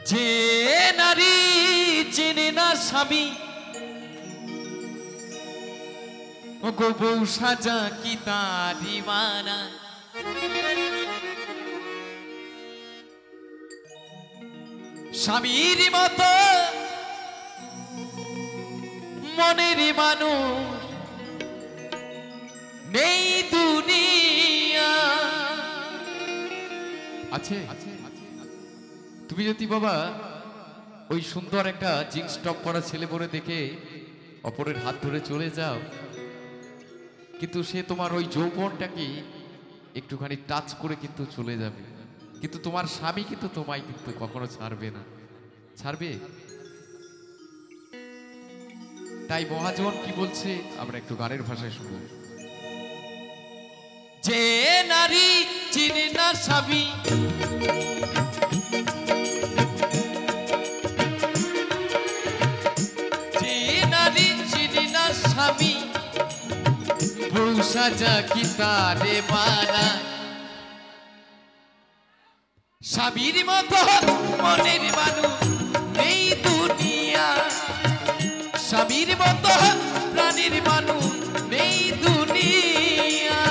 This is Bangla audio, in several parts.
যে নারী চেনে না স্বামী গো বউ সাজা কি তারি মানা। স্বামীর মতো মনের মানুষ নেই দুনিয়া আছে। তুমি যদি বাবা ওই সুন্দর একটা জিন্স টপ পরা ছেলে পরে দেখে অপরের হাত ধরে চলে যাও, কিন্তু সে তোমার ওই যৌবনটাকে একটুখানি টাচ করে কিন্তু চলে যাবে, কিন্তু তোমার স্বামী কিন্তু তোমায় কিন্তু কখনো ছাড়বে না। ছাড়বে? তাই মহাজন কি বলছে আমরা একটু গানের ভাষায় শুনব। যে নারী চিনে না স্বামী স্বামী বউ সাজা কি তারে মানা। স্বামীর মতো মনের মানুষ নেই দুনিয়া, স্বামীর মতো প্রাণীর মানুষ নেই দুনিয়া।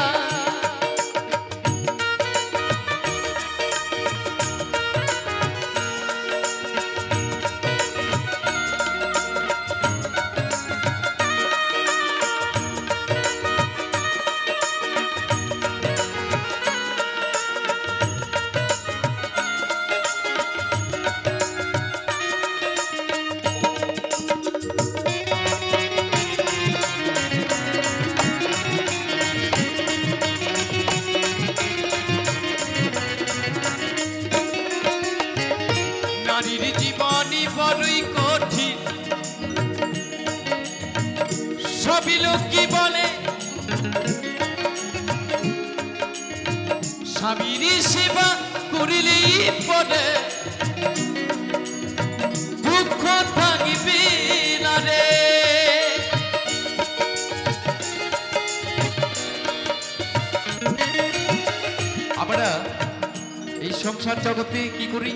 নারীর জীবনী বড়ই কঠিন, সবই লোক কি বলে, স্বামীর সেবা করিলেই পরে দুঃখ থাকবে না রে। আমরা এই সংসার জগতে কি করি,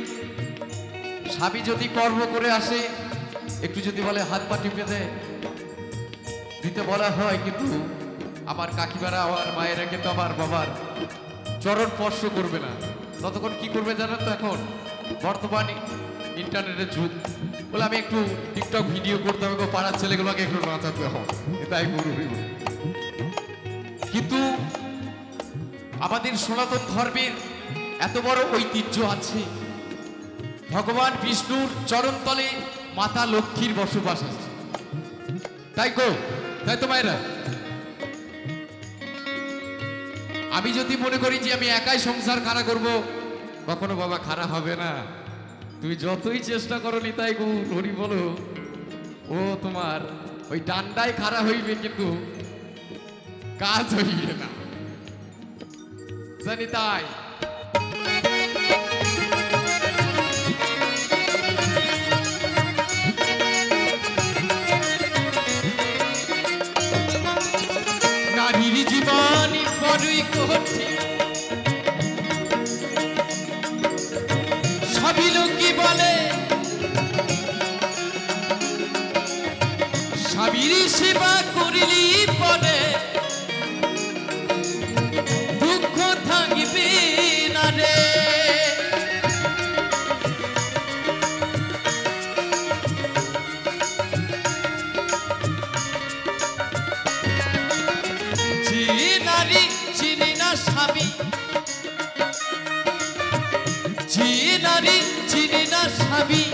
স্বামী যদি কর্ম করে আসে একটু যদি বলে হাত পা টিপে দেয় দিতে বলা হয়, কিন্তু আমার কাকিমারা আমার মায়েরা কিন্তু আমার বাবার চরণ স্পর্শ করবে না। ততক্ষণ কি করবে জানেন তো, এখন বর্তমানে ইন্টারনেটের যুগ, বলে আমি একটু টিকটক ভিডিও করতে হবে, পাড়ার ছেলেগুলোকে একটু নাচাতে হবে, এটাই করবে। কিন্তু আমাদের সনাতন ধর্মের এত বড় ঐতিহ্য আছে, ভগবান বিষ্ণুর চরণতলে মাতা লক্ষ্মীর বসবাস আছে, তাই গো, তাই তো মায়েরা। আমি যদি মনে করি যে আমি একাই সংসার খাড়া করব, কখনো বাবা খাড়া হবে না। তুমি যতই চেষ্টা করো নিতাই গৌর হরি বলো, ও তোমার ওই ডান্ডায় খাড়া হইবে কিন্তু কাজ হইবে না, জানি তাই। নারীর জীবনী বড়ই কঠিন, সবই লোক কি বলে, স্বামীর সেবা করিলি পরে দুঃখ থাকবে না রে। নারী চিনি না স্বামী, যে নারী চিনি না স্বামী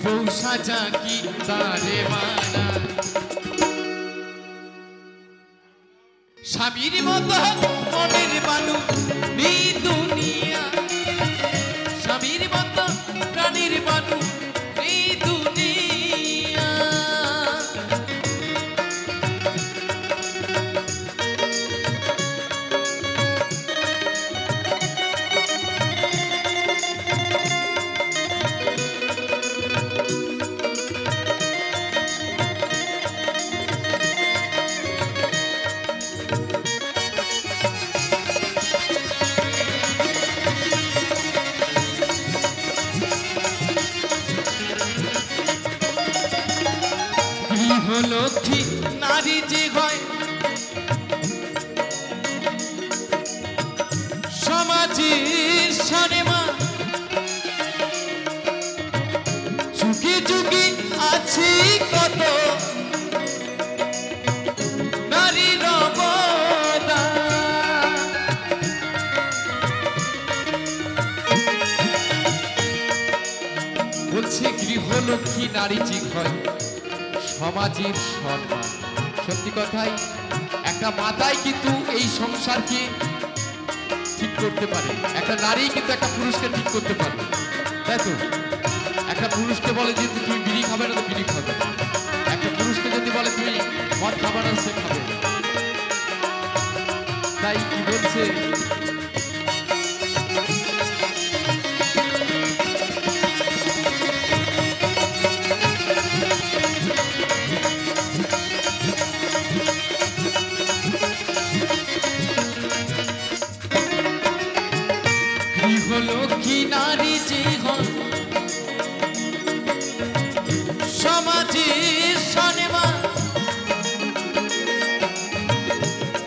বউ সাজা কি তারে মানা। স্বামীর মতো মনের মানুষ নেই দুনিয়া, স্বামীর মতো প্রাণীর মানুষ নেই দুনিয়া। গৃহলক্ষ্মী নারী ঠিক হয় সমাজের সম্মান। সত্যি কথাই, একটা মাতাই কিন্তু এই সংসারকে ঠিক করতে পারে, একটা নারী কিন্তু একটা পুরুষকে ঠিক করতে পারে, তাই তো? একটা পুরুষকে বলে যে তুমি বিড়ি খাবে না, তো বিড়ি খাবে। একটা পুরুষকে যদি বলে তুমি মদ খাবে না, সে খাবে। তাই কি বলছে, গৃহলক্ষ্মী নারী যে হন সমাজের সম্মান।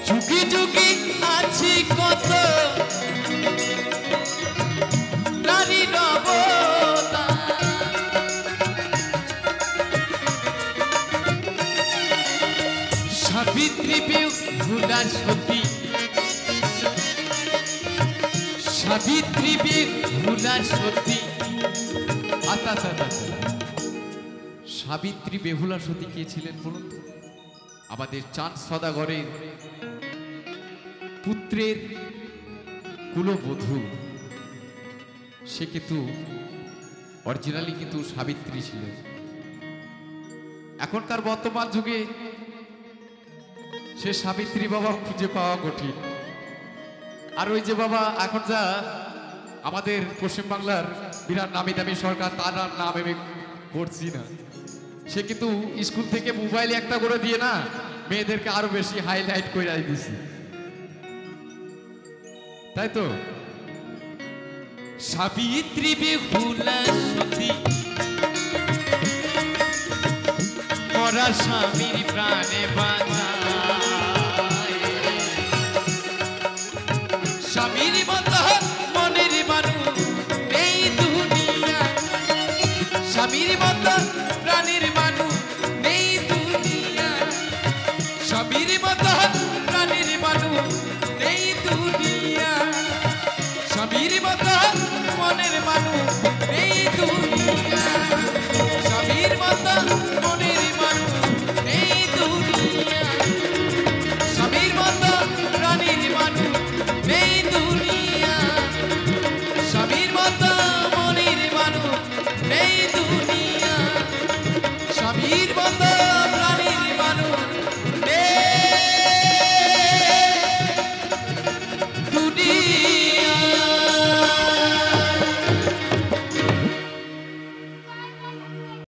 যুগে যুগে আছে কত নারী অবদান। সাবিত্রী বেহুলার সতী, সাবিত্রী বেহুলার সতী। সাবিত্রী বেহুলা সতী কে ছিলেন বলুন তো? আমাদের চাঁদ সদাগরের পুত্রের কুলবধূ। সে কিন্তু অরিজিনালি কিন্তু সাবিত্রী ছিলেন। এখনকার বর্তমান যুগে সে সাবিত্রী বাবা খুঁজে পাওয়া কঠিন। আর ওই যে বাবা এখন যা আমাদের পশ্চিমবাংলার বিরাট নামি দামি সরকার, তার নাম আমি পড়ছি না, সে কিন্তু স্কুল থেকে মোবাইলে একটা করে দিয়ে না মেয়েদেরকে আরো বেশি হাইলাইট করে দিছে, তাই তো? সাবিত্রী বেহুলা সতী মরা স্বামীর প্রাণে